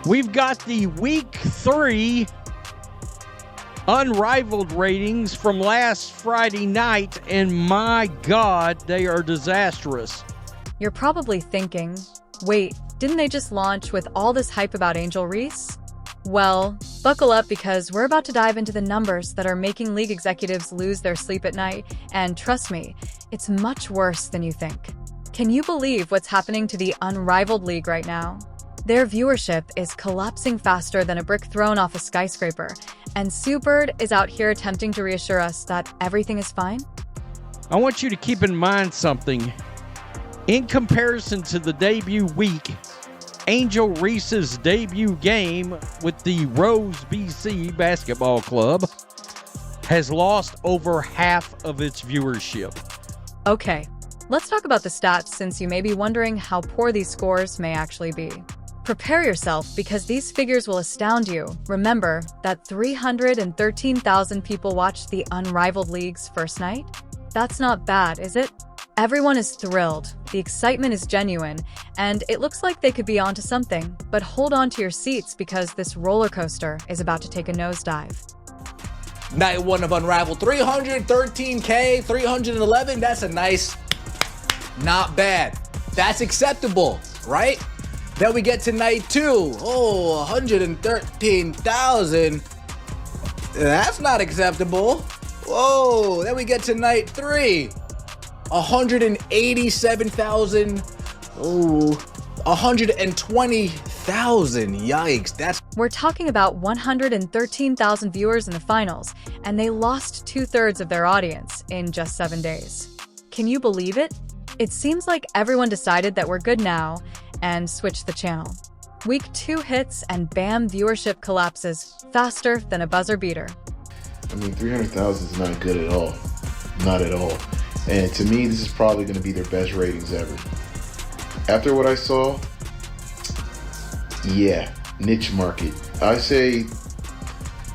We've got the Week 3 Unrivaled ratings from last Friday night, and my God, they are disastrous. You're probably thinking, wait, didn't they just launch with all this hype about Angel Reese? Well, buckle up because we're about to dive into the numbers that are making league executives lose their sleep at night, and trust me, it's much worse than you think. Can you believe what's happening to the Unrivaled League right now? Their viewership is collapsing faster than a brick thrown off a skyscraper, and Sue Bird is out here attempting to reassure us that everything is fine? I want you to keep in mind something. In comparison to the debut week, Angel Reese's debut game with the Rose BC Basketball Club has lost over half of its viewership. Okay, let's talk about the stats since you may be wondering how poor these scores may actually be. Prepare yourself because these figures will astound you. Remember that 313,000 people watched the Unrivaled League's first night? That's not bad, is it? Everyone is thrilled, the excitement is genuine, and it looks like they could be onto something. But hold on to your seats because this roller coaster is about to take a nosedive. Night 1 of Unrivaled, 313K, 311, that's a nice, not bad. That's acceptable, right? Then we get to night 2. Oh, 113,000. That's not acceptable. Whoa, then we get to night 3. 187,000. Oh, 120,000. Yikes. That's. We're talking about 113,000 viewers in the finals, and they lost 2/3 of their audience in just 7 days. Can you believe it? It seems like everyone decided that we're good now and switched the channel. Week 2 hits and bam, viewership collapses faster than a buzzer beater. I mean, 300,000 is not good at all. Not at all. And to me, this is probably going to be their best ratings ever. After what I saw, yeah, niche market. I say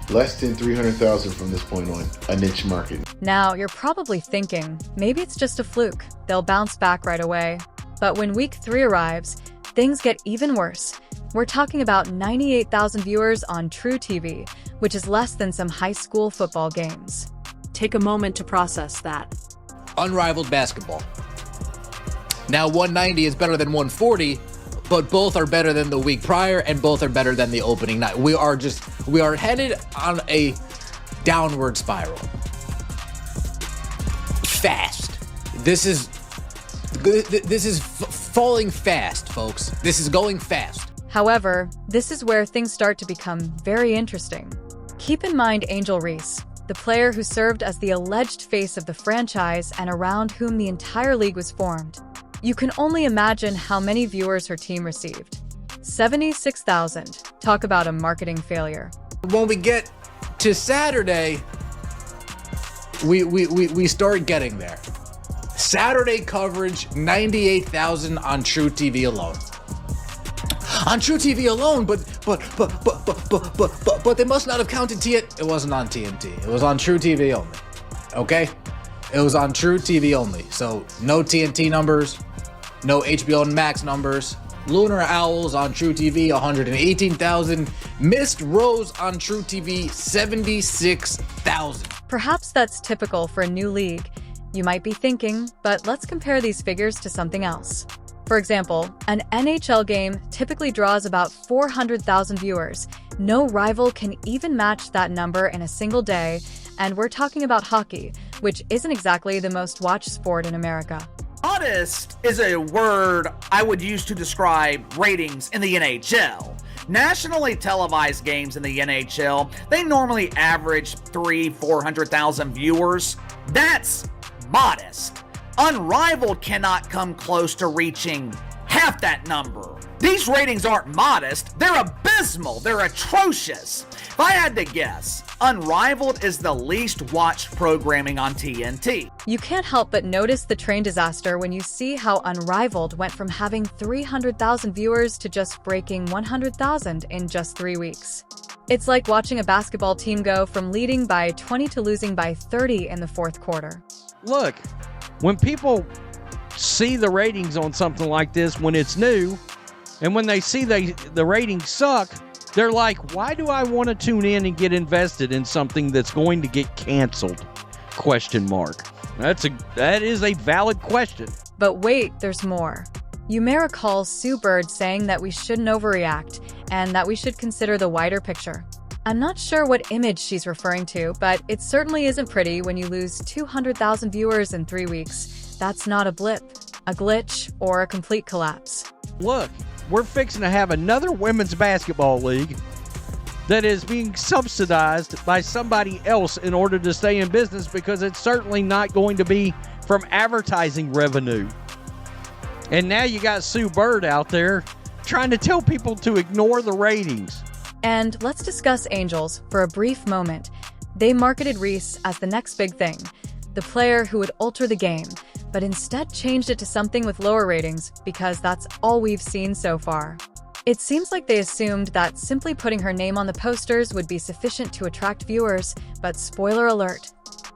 less than 300,000 from this point on, a niche market. Now, you're probably thinking, maybe it's just a fluke. They'll bounce back right away. But when week 3 arrives, things get even worse. We're talking about 98,000 viewers on True TV, which is less than some high school football games. Take a moment to process that. Unrivaled basketball. Now 190 is better than 140, but both are better than the week prior and both are better than the opening night. We are headed on a downward spiral. Fast. This is falling fast, folks. This is going fast. However, this is where things start to become very interesting. Keep in mind Angel Reese, the player who served as the alleged face of the franchise and around whom the entire league was formed. You can only imagine how many viewers her team received. 76,000. Talk about a marketing failure. When we get to Saturday, we start getting there. Saturday coverage, 98,000 on True TV alone. On True TV alone, but they must not have counted TNT. It wasn't on TNT. It was on True TV only. Okay? It was on True TV only. So no TNT numbers, no HBO Max numbers. Lunar Owls on True TV, 118,000. Missed Rose on True TV, 76,000. Perhaps that's typical for a new league. You might be thinking, but let's compare these figures to something else. For example, an NHL game typically draws about 400,000 viewers. No rival can even match that number in a single day, and we're talking about hockey, which isn't exactly the most watched sport in America. Modest is a word I would use to describe ratings in the NHL. Nationally televised games in the NHL, they normally average 400,000 viewers. That's modest. Unrivaled cannot come close to reaching half that number. These ratings aren't modest, they're abysmal, they're atrocious. If I had to guess, Unrivaled is the least watched programming on TNT. You can't help but notice the train disaster when you see how Unrivaled went from having 300,000 viewers to just breaking 100,000 in just 3 weeks. It's like watching a basketball team go from leading by 20 to losing by 30 in the fourth quarter. Look, when people see the ratings on something like this when it's new, And when they see the ratings suck, they're like, why do I want to tune in and get invested in something that's going to get canceled? Question mark. That is a valid question. But wait, there's more. You may recall Sue Bird saying that we shouldn't overreact and that we should consider the wider picture. I'm not sure what image she's referring to, but it certainly isn't pretty when you lose 200,000 viewers in 3 weeks. That's not a blip, a glitch, or a complete collapse. Look, we're fixing to have another women's basketball league that is being subsidized by somebody else in order to stay in business, because it's certainly not going to be from advertising revenue. And now you got Sue Bird out there trying to tell people to ignore the ratings. And let's discuss Angels for a brief moment. They marketed Reese as the next big thing, the player who would alter the game, but instead changed it to something with lower ratings because that's all we've seen so far. It seems like they assumed that simply putting her name on the posters would be sufficient to attract viewers, but spoiler alert,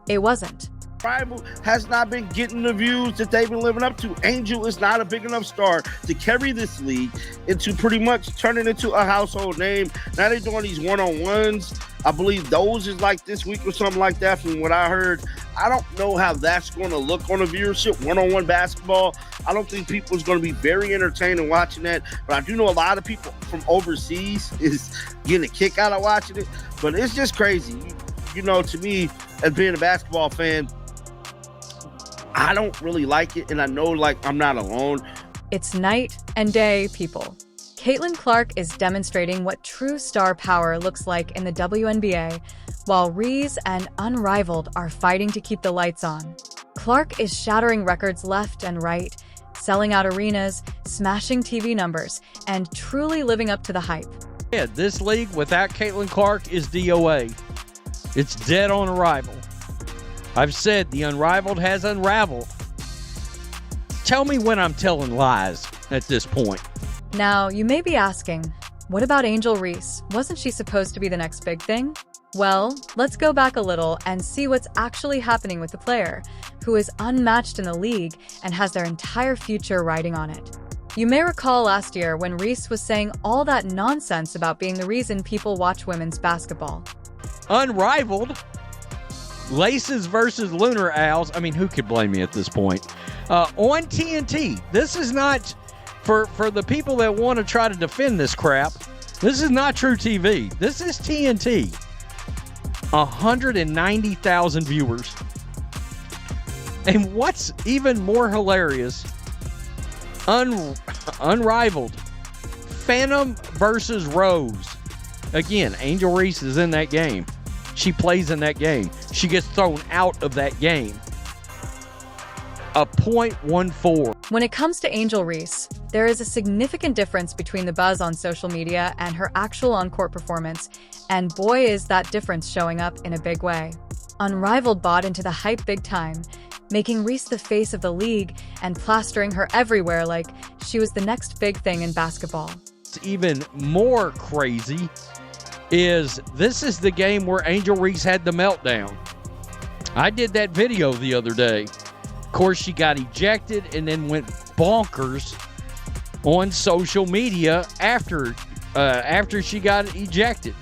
it wasn't. Rival has not been getting the views that they've been living up to. Angel is not a big enough star to carry this league into pretty much turning into a household name. Now they're doing these one-on-ones. I believe those is like this week or something like that from what I heard. I don't know how that's going to look on the viewership, one-on-one basketball. I don't think people is going to be very entertained in watching that, but I do know a lot of people from overseas is getting a kick out of watching it. But it's just crazy. You know, to me, as being a basketball fan, I don't really like it, and I know, like, I'm not alone. It's night and day, people. Caitlyn Clark is demonstrating what true star power looks like in the WNBA, while Reese and Unrivaled are fighting to keep the lights on. Clark is shattering records left and right, selling out arenas, smashing TV numbers, and truly living up to the hype. Yeah, this league without Caitlyn Clark is DOA. It's dead on arrival. I've said the Unrivaled has unraveled. Tell me when I'm telling lies at this point. Now, you may be asking, what about Angel Reese? Wasn't she supposed to be the next big thing? Well, let's go back a little and see what's actually happening with the player, who is unmatched in the league and has their entire future riding on it. You may recall last year when Reese was saying all that nonsense about being the reason people watch women's basketball. Unrivaled? Laces versus Lunar Owls. I mean, who could blame me at this point? On TNT. This is not, for the people that want to try to defend this crap, this is not true TV. This is TNT. 190,000 viewers. And what's even more hilarious, Unrivaled. Phantom versus Rose. Again, Angel Reese is in that game. She plays in that game. She gets thrown out of that game. A .14. When it comes to Angel Reese, there is a significant difference between the buzz on social media and her actual on-court performance, and boy is that difference showing up in a big way. Unrivaled bought into the hype big time, making Reese the face of the league and plastering her everywhere like she was the next big thing in basketball. It's even more crazy is this is the game where Angel Reese had the meltdown. I did that video the other day. Of course, she got ejected and then went bonkers on social media after she got ejected.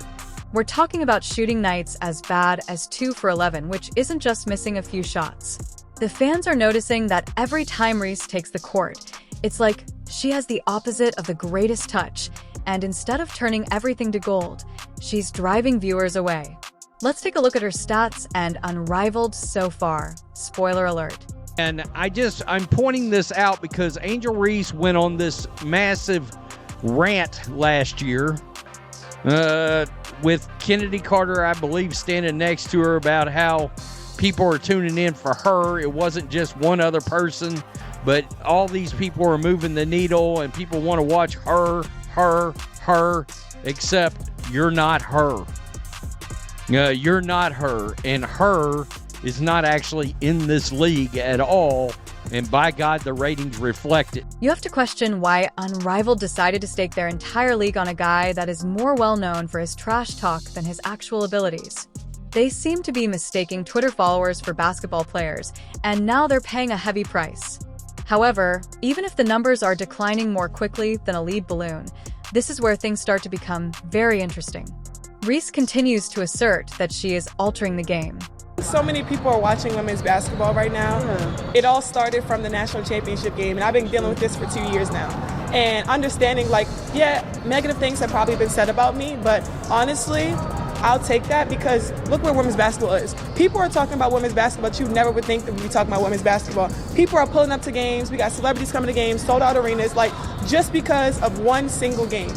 We're talking about shooting nights as bad as 2 for 11, which isn't just missing a few shots. The fans are noticing that every time Reese takes the court, it's like she has the opposite of the greatest touch, and instead of turning everything to gold, she's driving viewers away. Let's take a look at her stats and Unrivaled so far. Spoiler alert. And I'm pointing this out because Angel Reese went on this massive rant last year with Kennedy Carter, I believe, standing next to her about how people are tuning in for her. It wasn't just one other person, but all these people are moving the needle and people want to watch her, except you're not her. You're not her, and her is not actually in this league at all, and by God, the ratings reflect it. You have to question why Unrivaled decided to stake their entire league on a guy that is more well-known for his trash talk than his actual abilities. They seem to be mistaking Twitter followers for basketball players, and now they're paying a heavy price. However, even if the numbers are declining more quickly than a lead balloon, this is where things start to become very interesting. Reese continues to assert that she is altering the game. So many people are watching women's basketball right now. It all started from the national championship game, and I've been dealing with this for 2 years now. And understanding, like, yeah, negative things have probably been said about me, but honestly, I'll take that because look where women's basketball is. People are talking about women's basketball, but you never would think that we'd be talking about women's basketball. People are pulling up to games. We got celebrities coming to games, sold out arenas, like, just because of one single game.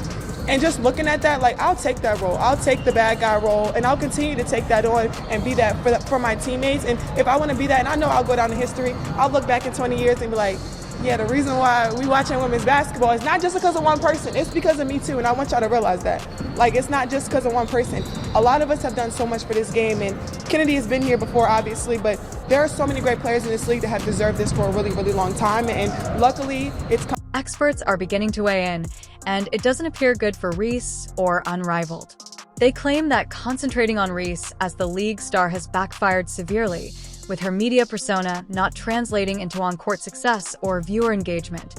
And just looking at that, like, I'll take that role. I'll take the bad guy role, and I'll continue to take that on and be that for my teammates. And if I want to be that, and I know I'll go down in history, I'll look back in 20 years and be like, yeah, the reason why we watching women's basketball is not just because of one person. It's because of me too, and I want y'all to realize that. Like, it's not just because of one person. A lot of us have done so much for this game, and Kennedy has been here before, obviously, but there are so many great players in this league that have deserved this for a really, really long time, and luckily, it's... Experts are beginning to weigh in, and it doesn't appear good for Reese or Unrivaled. They claim that concentrating on Reese as the league star has backfired severely, with her media persona not translating into on-court success or viewer engagement.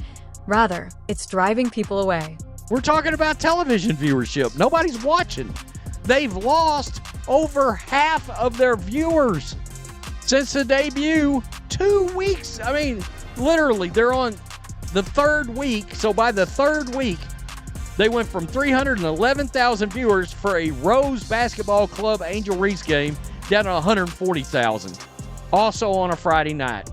Rather, it's driving people away. We're talking about television viewership. Nobody's watching. They've lost over half of their viewers since the debut. 2 weeks. I mean, literally, they're on the third week. So by the third week, they went from 311,000 viewers for a Rose Basketball Club Angel Reese game down to 140,000. Also on a Friday night,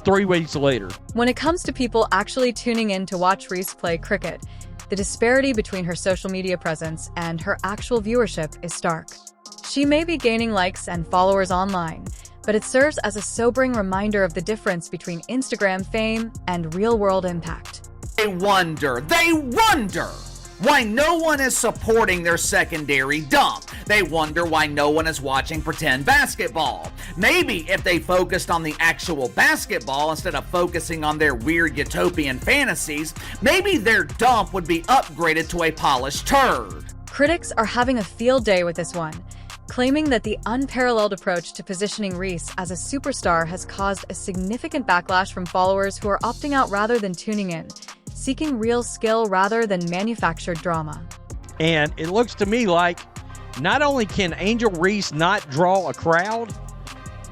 3 weeks later. When it comes to people actually tuning in to watch Reese play cricket, the disparity between her social media presence and her actual viewership is stark. She may be gaining likes and followers online, but it serves as a sobering reminder of the difference between Instagram fame and real-world impact. They wonder why no one is supporting their secondary dump. They wonder why no one is watching pretend basketball. Maybe if they focused on the actual basketball instead of focusing on their weird utopian fantasies, maybe their dump would be upgraded to a polished turd. Critics are having a field day with this one, claiming that the unparalleled approach to positioning Reese as a superstar has caused a significant backlash from followers who are opting out rather than tuning in, seeking real skill rather than manufactured drama. And it looks to me like not only can Angel Reese not draw a crowd,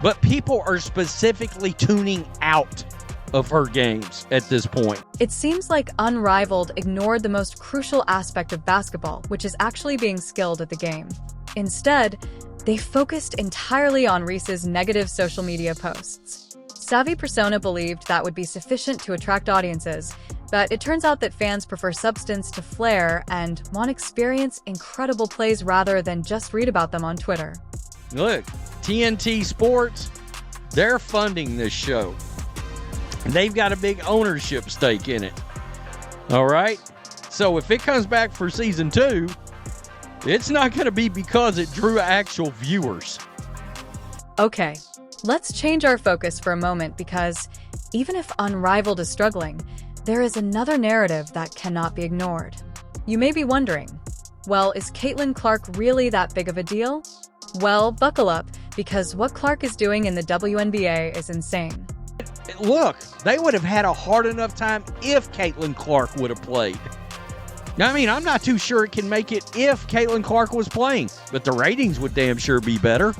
but people are specifically tuning out of her games at this point. It seems like Unrivaled ignored the most crucial aspect of basketball, which is actually being skilled at the game. Instead, they focused entirely on Reese's negative social media posts. Savvy Persona believed that would be sufficient to attract audiences, but it turns out that fans prefer substance to flair and want to experience incredible plays rather than just read about them on Twitter. Look, TNT Sports, they're funding this show. They've got a big ownership stake in it. All right? So if it comes back for season 2, it's not going to be because it drew actual viewers. Okay, let's change our focus for a moment because even if Unrivaled is struggling, there is another narrative that cannot be ignored. You may be wondering, well, is Caitlyn Clark really that big of a deal? Well, buckle up, because what Clark is doing in the WNBA is insane. Look, they would have had a hard enough time if Caitlyn Clark would have played. Now, I mean, I'm not too sure it can make it if Caitlyn Clark was playing, but the ratings would damn sure be better.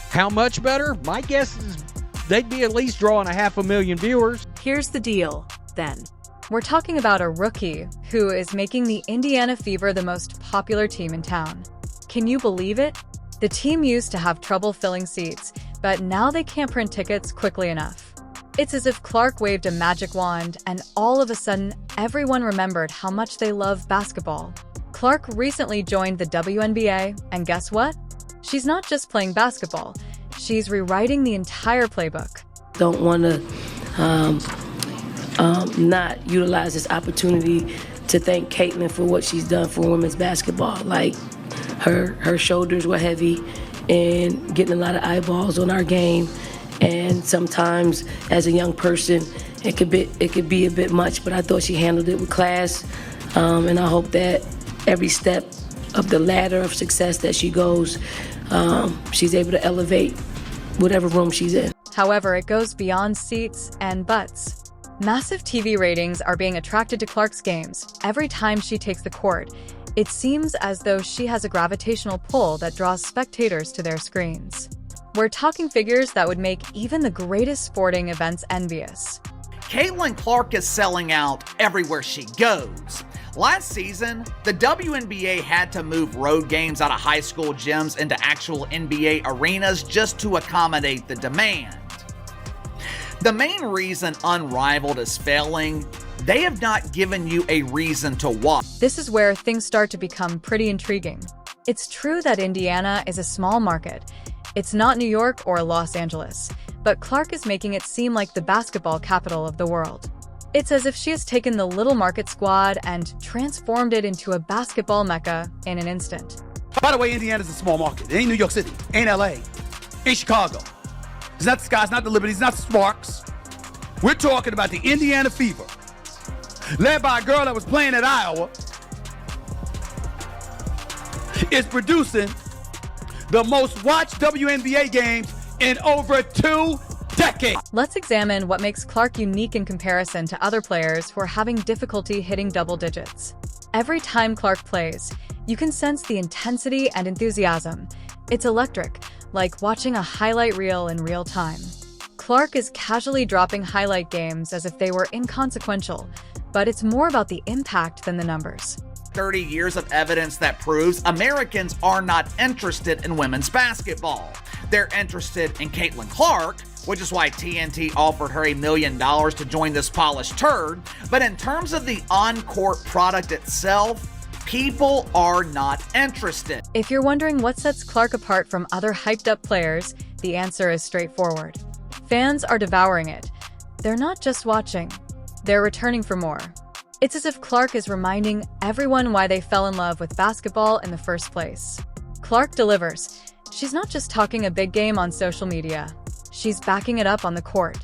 How much better? My guess is they'd be at least drawing 500,000 viewers. Here's the deal, then. We're talking about a rookie who is making the Indiana Fever the most popular team in town. Can you believe it? The team used to have trouble filling seats, but now they can't print tickets quickly enough. It's as if Clark waved a magic wand and all of a sudden everyone remembered how much they love basketball. Clark recently joined the WNBA, and guess what? She's not just playing basketball, she's rewriting the entire playbook. Don't want to not utilize this opportunity to thank Caitlyn for what she's done for women's basketball. Like, her shoulders were heavy and getting a lot of eyeballs on our game. And sometimes, as a young person, it could be a bit much, but I thought she handled it with class. And I hope that every step of the ladder of success that she goes, she's able to elevate whatever room she's in. However, it goes beyond seats and butts. Massive TV ratings are being attracted to Clark's games. Every time she takes the court, it seems as though she has a gravitational pull that draws spectators to their screens. We're talking figures that would make even the greatest sporting events envious. Caitlyn Clark is selling out everywhere she goes. Last season, the WNBA had to move road games out of high school gyms into actual NBA arenas just to accommodate the demand. The main reason Unrivaled is failing, they have not given you a reason to watch. This is where things start to become pretty intriguing. It's true that Indiana is a small market. It's not New York or Los Angeles, but Clark is making it seem like the basketball capital of the world. It's as if she has taken the little market squad and transformed it into a basketball mecca in an instant. By the way, Indiana's a small market. It ain't New York City, ain't LA, ain't Chicago. It's not the Skies, not the Liberties, not the Sparks. We're talking about the Indiana Fever, led by a girl that was playing at Iowa. It's producing the most watched WNBA games in over 2 decades. Let's examine what makes Clark unique in comparison to other players who are having difficulty hitting double digits. Every time Clark plays, you can sense the intensity and enthusiasm. It's electric, like watching a highlight reel in real time. Clark is casually dropping highlight games as if they were inconsequential, but it's more about the impact than the numbers. 30 years of evidence that proves Americans are not interested in women's basketball. They're interested in Caitlyn Clark, which is why TNT offered her $1 million to join this polished turd. But in terms of the on-court product itself, people are not interested. If you're wondering what sets Clark apart from other hyped-up players, the answer is straightforward. Fans are devouring it. They're not just watching, they're returning for more. It's as if Clark is reminding everyone why they fell in love with basketball in the first place. Clark delivers. She's not just talking a big game on social media. She's backing it up on the court.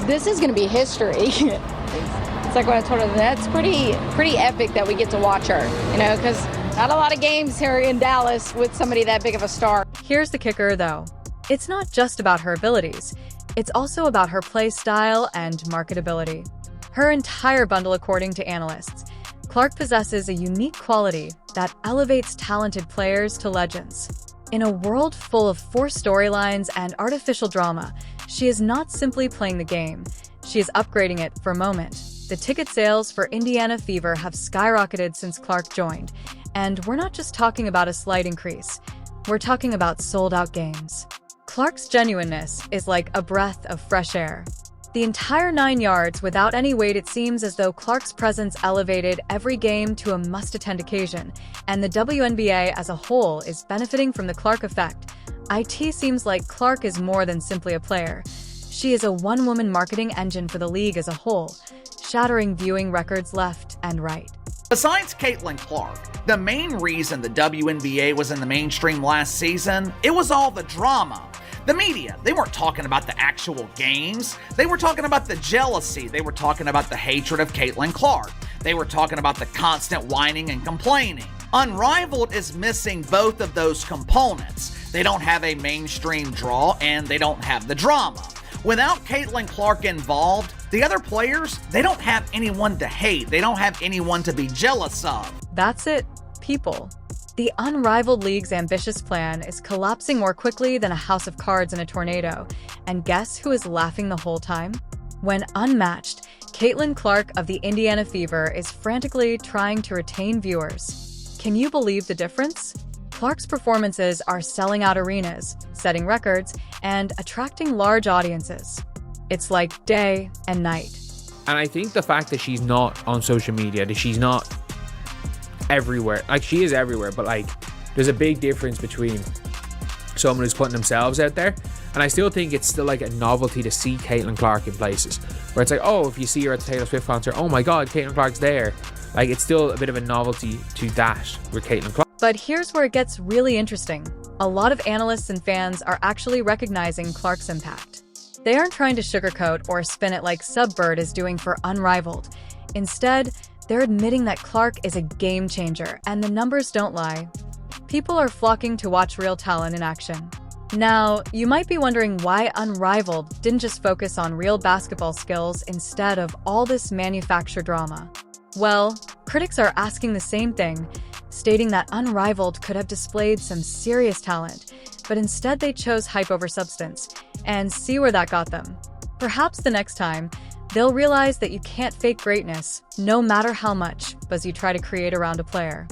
This is going to be history. It's like what I told her. That's pretty epic that we get to watch her, because not a lot of games here in Dallas with somebody that big of a star. Here's the kicker, though. It's not just about her abilities. It's also about her play style and marketability. Her entire bundle, according to analysts. Clark possesses a unique quality that elevates talented players to legends. In a world full of forced storylines and artificial drama, she is not simply playing the game. She is upgrading it for a moment. The ticket sales for Indiana Fever have skyrocketed since Clark joined. And we're not just talking about a slight increase. We're talking about sold-out games. Clark's genuineness is like a breath of fresh air. The entire 9 yards without any wait. It seems as though Clark's presence elevated every game to a must-attend occasion, and the WNBA as a whole is benefiting from the Clark effect. It seems like Clark is more than simply a player. She is a one-woman marketing engine for the league as a whole, shattering viewing records left and right. Besides Caitlyn Clark, the main reason the WNBA was in the mainstream last season, it was all the drama. The media, they weren't talking about the actual games. They were talking about the jealousy. They were talking about the hatred of Caitlyn Clark. They were talking about the constant whining and complaining. Unrivaled is missing both of those components. They don't have a mainstream draw and they don't have the drama. Without Caitlyn Clark involved, the other players, they don't have anyone to hate. They don't have anyone to be jealous of. That's it, people. The Unrivaled League's ambitious plan is collapsing more quickly than a house of cards in a tornado. And guess who is laughing the whole time? When unmatched, Caitlyn Clark of the Indiana Fever is frantically trying to retain viewers. Can you believe the difference? Clark's performances are selling out arenas, setting records, and attracting large audiences. It's like day and night. And I think the fact that she's not on social media, that she's not everywhere, like she is everywhere, but like there's a big difference between someone who's putting themselves out there, and I still think it's still like a novelty to see Caitlyn Clark in places where it's like, oh, if you see her at the Taylor Swift concert, oh my god, Caitlyn Clark's there. Like it's still a bit of a novelty to that with Caitlyn Clark. But here's where it gets really interesting. A lot of analysts and fans are actually recognizing Clark's impact. They aren't trying to sugarcoat or spin it like Subbird is doing for Unrivaled. Instead, they're admitting that Clark is a game changer, and the numbers don't lie. People are flocking to watch real talent in action. Now, you might be wondering why Unrivaled didn't just focus on real basketball skills instead of all this manufactured drama. Well, critics are asking the same thing, stating that Unrivaled could have displayed some serious talent, but instead they chose hype over substance, and see where that got them. Perhaps the next time, they'll realize that you can't fake greatness, no matter how much buzz you try to create around a player.